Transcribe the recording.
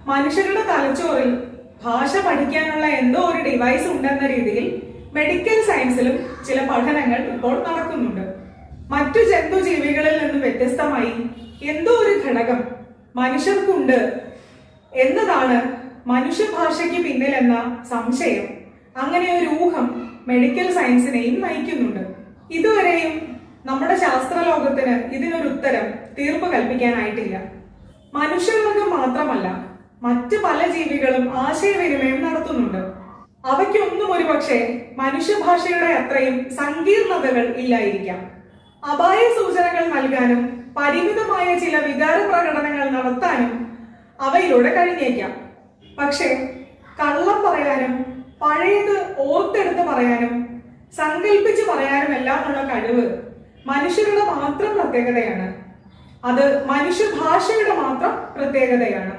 മനുഷ്യരുടെ തലച്ചോറിൽ ഭാഷ പഠിക്കാനുള്ള എന്തോ ഒരു ഡിവൈസ് ഉണ്ടെന്ന രീതിയിൽ മെഡിക്കൽ സയൻസിലും ചില പഠനങ്ങൾ ഇപ്പോൾ നടക്കുന്നുണ്ട്. മറ്റു ജന്തുജീവികളിൽ നിന്നും വ്യത്യസ്തമായി എന്തോ ഒരു ഘടകം മനുഷ്യർക്കുണ്ട് എന്നതാണ് മനുഷ്യഭാഷയ്ക്ക് പിന്നിലെന്ന സംശയം, അങ്ങനെ ഒരു ഊഹം മെഡിക്കൽ സയൻസിനെയും നയിക്കുന്നുണ്ട്. ഇതുവരെയും നമ്മുടെ ശാസ്ത്രലോകത്തിന് ഇതിനൊരു ഉത്തരം തീർപ്പ് കൽപ്പിക്കാനായിട്ടില്ല. മനുഷ്യവർഗം മാത്രമല്ല, മറ്റ് പല ജീവികളും ആശയവിനിമയം നടത്തുന്നുണ്ട്. അവയ്ക്കൊന്നും ഒരുപക്ഷെ മനുഷ്യഭാഷയുടെ അത്രയും സങ്കീർണതകൾ ഇല്ലായിരിക്കാം. അപായ സൂചനകൾ നൽകാനും പരിമിതമായ ചില വികാര പ്രകടനങ്ങൾ നടത്താനും അവയിലൂടെ കഴിഞ്ഞേക്കാം. പക്ഷേ കള്ളം പറയാനും പഴയത് ഓർത്തെടുത്ത് പറയാനും സങ്കല്പിച്ച് പറയാനും എല്ലാമുള്ള കഴിവ് മനുഷ്യരുടെ മാത്രം പ്രത്യേകതയാണ്. അത് മനുഷ്യഭാഷയുടെ മാത്രം പ്രത്യേകതയാണ്.